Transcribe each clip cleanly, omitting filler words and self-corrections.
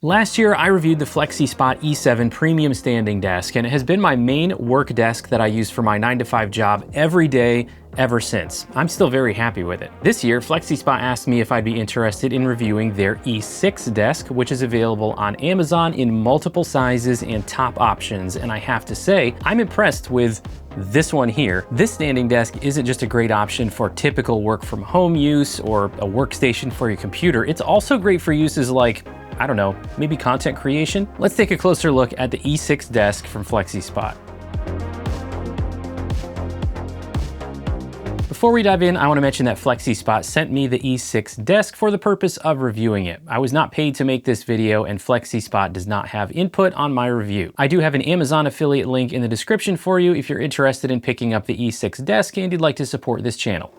Last year, I reviewed the FlexiSpot E7 premium standing desk, and it has been my main work desk that I use for my 9-to-5 job every day ever since. I'm still very happy with it. This year, FlexiSpot asked me if I'd be interested in reviewing their E6 desk, which is available on Amazon in multiple sizes and top options, and I have to say, I'm impressed with this one here. This standing desk isn't just a great option for typical work from home use or a workstation for your computer. It's also great for uses like, I don't know, maybe content creation? Let's take a closer look at the E6 desk from FlexiSpot. Before we dive in, I want to mention that FlexiSpot sent me the E6 desk for the purpose of reviewing it. I was not paid to make this video, and FlexiSpot does not have input on my review. I do have an Amazon affiliate link in the description for you if you're interested in picking up the E6 desk and you'd like to support this channel.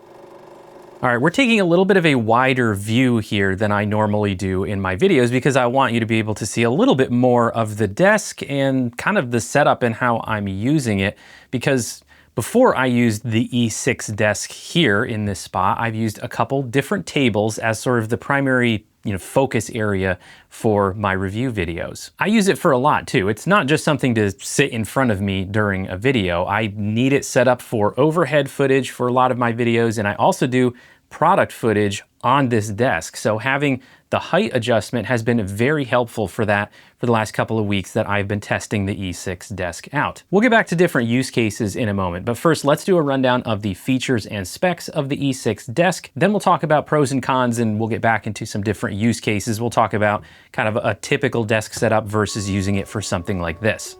All right, we're taking a little bit of a wider view here than I normally do in my videos because I want you to be able to see a little bit more of the desk and kind of the setup and how I'm using it. Because before I used the E6 desk here in this spot, I've used a couple different tables as sort of the primary focus area for my review videos. I use it for a lot too. It's not just something to sit in front of me during a video. I need it set up for overhead footage for a lot of my videos, and I also do product footage on this desk. So having the height adjustment has been very helpful for that for the last couple of weeks that I've been testing the E6 desk out. We'll get back to different use cases in a moment, but first let's do a rundown of the features and specs of the E6 desk. Then we'll talk about pros and cons, and we'll get back into some different use cases. We'll talk about kind of a typical desk setup versus using it for something like this.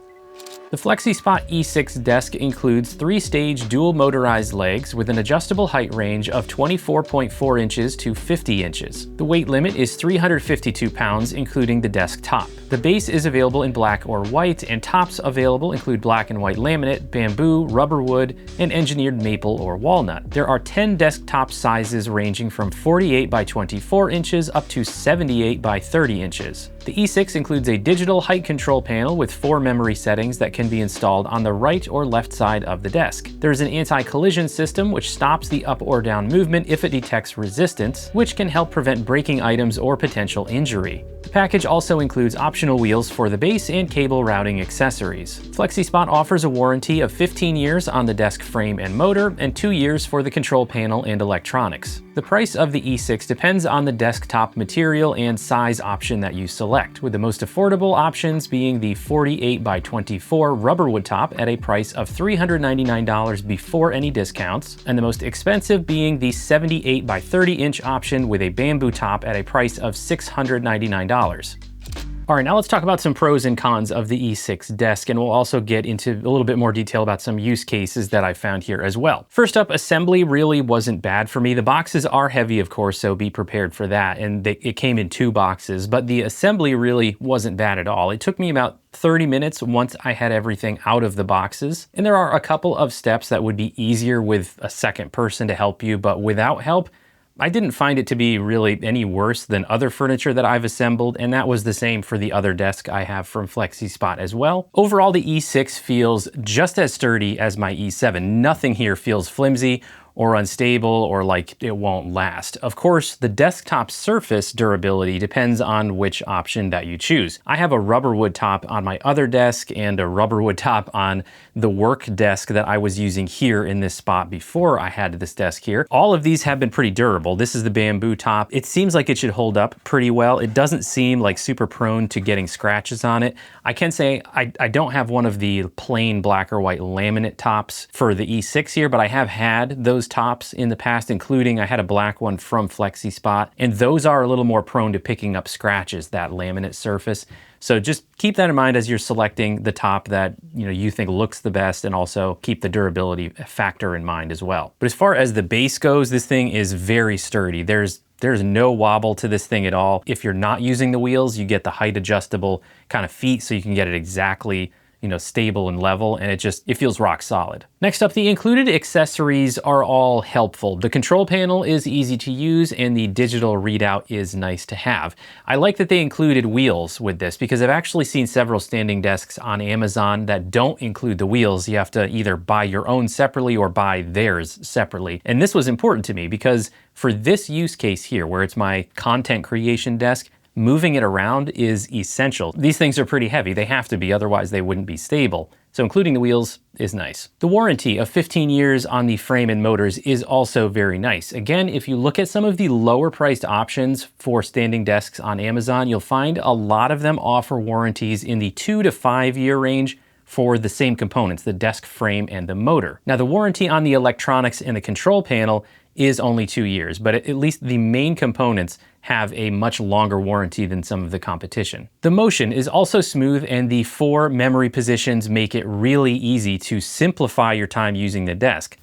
The FlexiSpot E6 desk includes 3-stage dual motorized legs with an adjustable height range of 24.4 inches to 50 inches. The weight limit is 352 pounds, including the desk top. The base is available in black or white, and tops available include black and white laminate, bamboo, rubber wood, and engineered maple or walnut. There are 10 desktop sizes ranging from 48 by 24 inches up to 78 by 30 inches. The E6 includes a digital height control panel with 4 memory settings that can be installed on the right or left side of the desk. There is an anti-collision system which stops the up or down movement if it detects resistance, which can help prevent breaking items or potential injury. The package also includes optional wheels for the base and cable routing accessories. FlexiSpot offers a warranty of 15 years on the desk frame and motor, and 2 years for the control panel and electronics. The price of the E6 depends on the desktop material and size option that you select, with the most affordable options being the 48 by 24 rubberwood top at a price of $399 before any discounts, and the most expensive being the 78 by 30 inch option with a bamboo top at a price of $699. All right, now let's talk about some pros and cons of the E6 desk, and we'll also get into a little bit more detail about some use cases that I found here as well. First up, assembly really wasn't bad for me. The boxes are heavy, of course, so be prepared for that, and it came in 2 boxes, but the assembly really wasn't bad at all. It took me about 30 minutes once I had everything out of the boxes, and there are a couple of steps that would be easier with a second person to help you, but without help, I didn't find it to be really any worse than other furniture that I've assembled, and that was the same for the other desk I have from FlexiSpot as well. Overall, the E6 feels just as sturdy as my E7. Nothing here feels flimsy or unstable or like it won't last. Of course, the desktop surface durability depends on which option that you choose. I have a rubberwood top on my other desk and a rubberwood top on the work desk that I was using here in this spot before I had this desk here. All of these have been pretty durable. This is the bamboo top. It seems like it should hold up pretty well. It doesn't seem like super prone to getting scratches on it. I can say I don't have one of the plain black or white laminate tops for the E6 here, but I have had those tops in the past, including I had a black one from FlexiSpot, and those are a little more prone to picking up scratches, that laminate surface. So just keep that in mind as you're selecting the top that you think looks the best, and also keep the durability factor in mind as well. But as far as the base goes, this thing is very sturdy. There's no wobble to this thing at all. If you're not using the wheels, you get the height adjustable kind of feet so you can get it exactly stable and level, and it feels rock solid. Next up, the included accessories are all helpful. The control panel is easy to use, and the digital readout is nice to have. I like that they included wheels with this because I've actually seen several standing desks on Amazon that don't include the wheels. You have to either buy your own separately or buy theirs separately. And this was important to me because for this use case here, where it's my content creation desk, moving it around is essential. These things are pretty heavy. They have to be, otherwise they wouldn't be stable. So including the wheels is nice. The warranty of 15 years on the frame and motors is also very nice. Again, if you look at some of the lower priced options for standing desks on Amazon, you'll find a lot of them offer warranties in the 2 to 5 year range for the same components, the desk frame and the motor. Now the warranty on the electronics and the control panel is only 2 years, but at least the main components have a much longer warranty than some of the competition. The motion is also smooth, and the 4 memory positions make it really easy to simplify your time using the desk.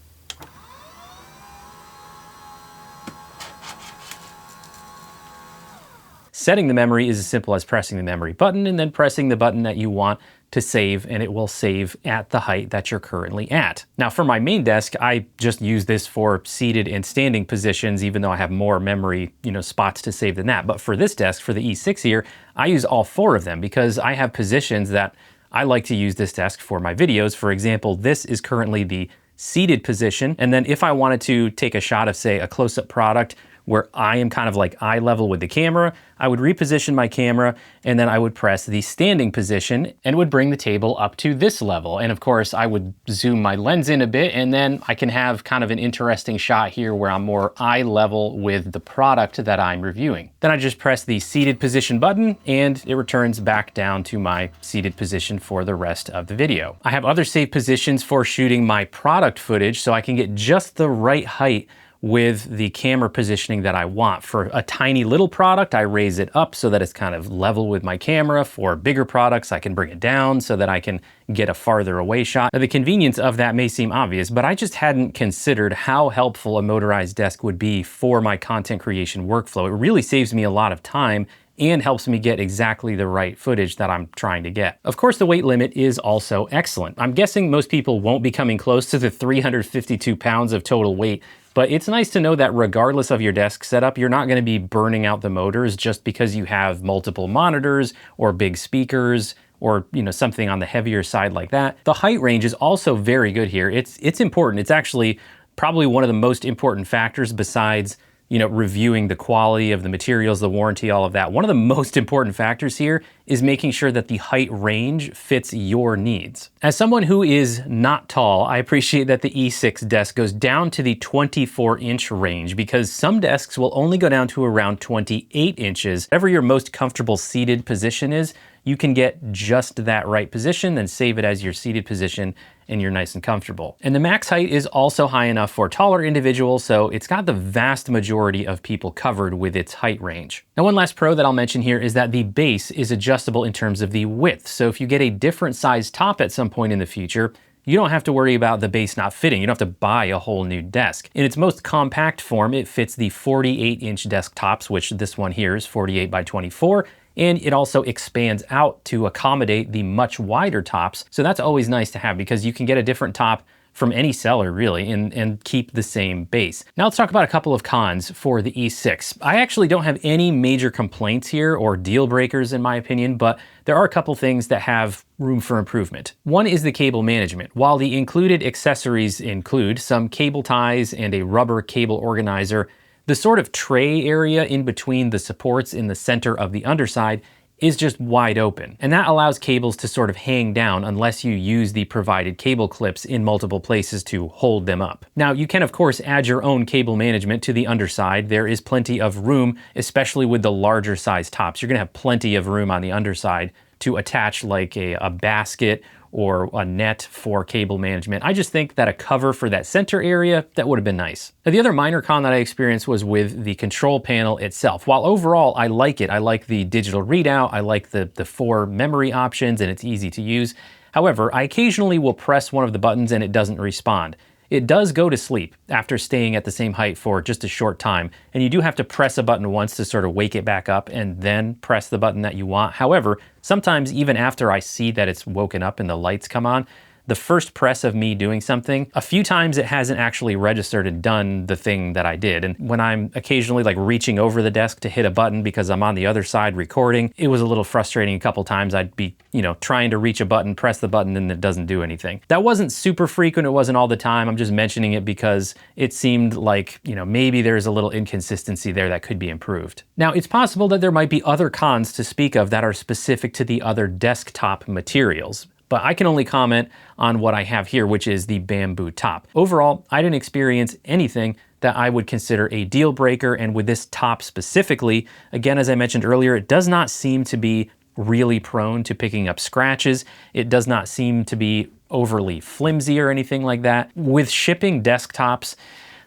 Setting the memory is as simple as pressing the memory button and then pressing the button that you want to save, and it will save at the height that you're currently at. Now for my main desk, I just use this for seated and standing positions, even though I have more memory, spots to save than that. But for this desk, for the E6 here, I use all 4 of them because I have positions that I like to use this desk for my videos. For example, this is currently the seated position. And then if I wanted to take a shot of, say, a close-up product where I am kind of like eye level with the camera, I would reposition my camera and then I would press the standing position and would bring the table up to this level. And of course I would zoom my lens in a bit, and then I can have kind of an interesting shot here where I'm more eye level with the product that I'm reviewing. Then I just press the seated position button and it returns back down to my seated position for the rest of the video. I have other safe positions for shooting my product footage so I can get just the right height with the camera positioning that I want. For a tiny little product, I raise it up so that it's kind of level with my camera. For bigger products, I can bring it down so that I can get a farther away shot. Now, the convenience of that may seem obvious, but I just hadn't considered how helpful a motorized desk would be for my content creation workflow. It really saves me a lot of time and helps me get exactly the right footage that I'm trying to get. Of course, the weight limit is also excellent. I'm guessing most people won't be coming close to the 352 pounds of total weight, but it's nice to know that regardless of your desk setup, you're not gonna be burning out the motors just because you have multiple monitors or big speakers or something on the heavier side like that. The height range is also very good here. It's important. It's actually probably one of the most important factors besides reviewing the quality of the materials, the warranty, all of that. One of the most important factors here is making sure that the height range fits your needs. As someone who is not tall, I appreciate that the E6 desk goes down to the 24-inch range because some desks will only go down to around 28 inches. Whatever your most comfortable seated position is, you can get just that right position, then save it as your seated position, and you're nice and comfortable. And the max height is also high enough for taller individuals, so it's got the vast majority of people covered with its height range. Now, one last pro that I'll mention here is that the base is adjustable in terms of the width. So if you get a different size top at some point in the future, you don't have to worry about the base not fitting. You don't have to buy a whole new desk. In its most compact form, it fits the 48-inch desktops, which this one here is 48 by 24. And it also expands out to accommodate the much wider tops. So that's always nice to have because you can get a different top from any seller really and keep the same base. Now let's talk about a couple of cons for the E6. I actually don't have any major complaints here or deal breakers in my opinion, but there are a couple things that have room for improvement. One is the cable management. While the included accessories include some cable ties and a rubber cable organizer, the sort of tray area in between the supports in the center of the underside is just wide open. And that allows cables to sort of hang down unless you use the provided cable clips in multiple places to hold them up. Now, you can of course add your own cable management to the underside. There is plenty of room, especially with the larger size tops. You're gonna have plenty of room on the underside to attach like a basket or a net for cable management. I just think that a cover for that center area, that would have been nice. Now, the other minor con that I experienced was with the control panel itself. While overall I like it, I like the digital readout, I like the 4 memory options, and it's easy to use. However, I occasionally will press one of the buttons and it doesn't respond. It does go to sleep after staying at the same height for just a short time, and you do have to press a button once to sort of wake it back up and then press the button that you want. However, sometimes even after I see that it's woken up and the lights come on, the first press of me doing something, a few times it hasn't actually registered and done the thing that I did. And when I'm occasionally like reaching over the desk to hit a button because I'm on the other side recording, it was a little frustrating a couple times. I'd be, trying to reach a button, press the button, and it doesn't do anything. That wasn't super frequent. It wasn't all the time. I'm just mentioning it because it seemed like, maybe there's a little inconsistency there that could be improved. Now, it's possible that there might be other cons to speak of that are specific to the other desktop materials, but I can only comment on what I have here, which is the bamboo top. Overall, I didn't experience anything that I would consider a deal breaker, and with this top specifically, again, as I mentioned earlier, it does not seem to be really prone to picking up scratches. It does not seem to be overly flimsy or anything like that. With shipping desktops,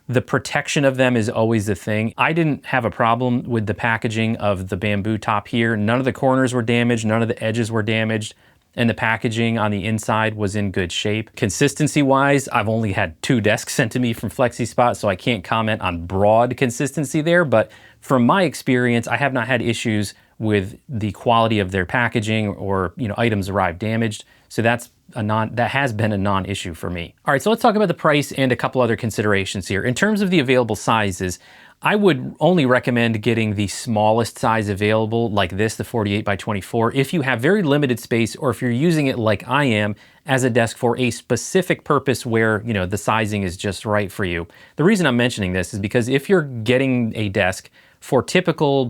the protection of them is always the thing. I didn't have a problem with the packaging of the bamboo top here. None of the corners were damaged, none of the edges were damaged, and the packaging on the inside was in good shape. Consistency-wise, I've only had 2 desks sent to me from FlexiSpot, so I can't comment on broad consistency there, but from my experience, I have not had issues with the quality of their packaging or, items arrive damaged. So that has been a non-issue for me. All right, so let's talk about the price and a couple other considerations here. In terms of the available sizes, I would only recommend getting the smallest size available, like this, the 48 by 24, if you have very limited space or if you're using it like I am as a desk for a specific purpose where, the sizing is just right for you. The reason I'm mentioning this is because if you're getting a desk for typical,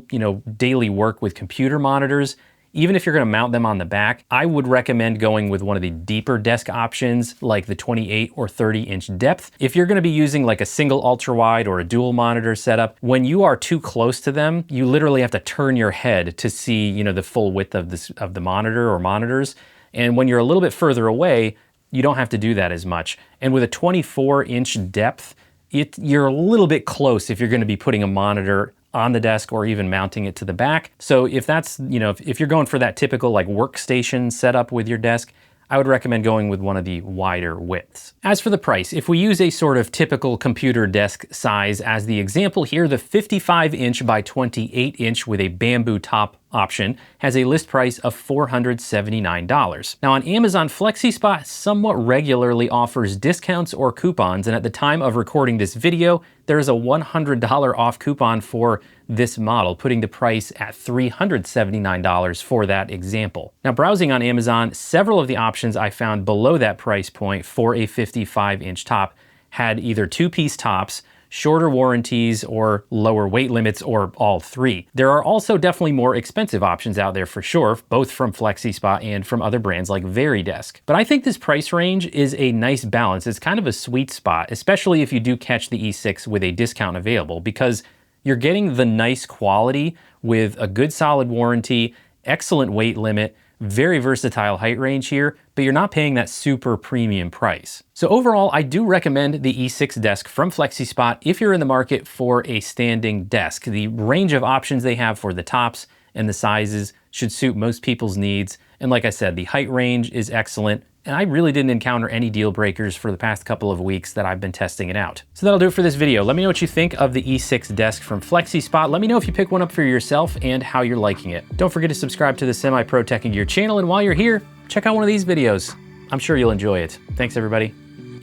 daily work with computer monitors, even if you're going to mount them on the back, I would recommend going with one of the deeper desk options like the 28 or 30 inch depth. If you're going to be using like a single ultra wide or a dual monitor setup, when you are too close to them, you literally have to turn your head to see, the full width of the monitor or monitors. And when you're a little bit further away, you don't have to do that as much. And with a 24 inch depth, you're a little bit close if you're going to be putting a monitor on the desk or even mounting it to the back. So if that's, if you're going for that typical like workstation setup with your desk, I would recommend going with one of the wider widths. As for the price, if we use a sort of typical computer desk size as the example here, the 55 inch by 28 inch with a bamboo top option has a list price of $479. Now on Amazon, FlexiSpot somewhat regularly offers discounts or coupons, and at the time of recording this video, there is a $100 off coupon for this model, putting the price at $379 for that example. Now browsing on Amazon, several of the options I found below that price point for a 55 inch top had either 2-piece tops, shorter warranties, or lower weight limits, or all 3. There are also definitely more expensive options out there for sure, both from FlexiSpot and from other brands like Veridesk. But I think this price range is a nice balance. It's kind of a sweet spot, especially if you do catch the E6 with a discount available, because you're getting the nice quality with a good solid warranty, excellent weight limit, very versatile height range here, but you're not paying that super premium price. So overall, I do recommend the E6 desk from FlexiSpot if you're in the market for a standing desk. The range of options they have for the tops and the sizes should suit most people's needs. And like I said, the height range is excellent. And I really didn't encounter any deal breakers for the past couple of weeks that I've been testing it out. So that'll do it for this video. Let me know what you think of the E6 desk from FlexiSpot. Let me know if you pick one up for yourself and how you're liking it. Don't forget to subscribe to the Semi-Pro Tech & Gear channel, and while you're here, check out one of these videos. I'm sure you'll enjoy it. Thanks everybody.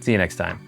See you next time.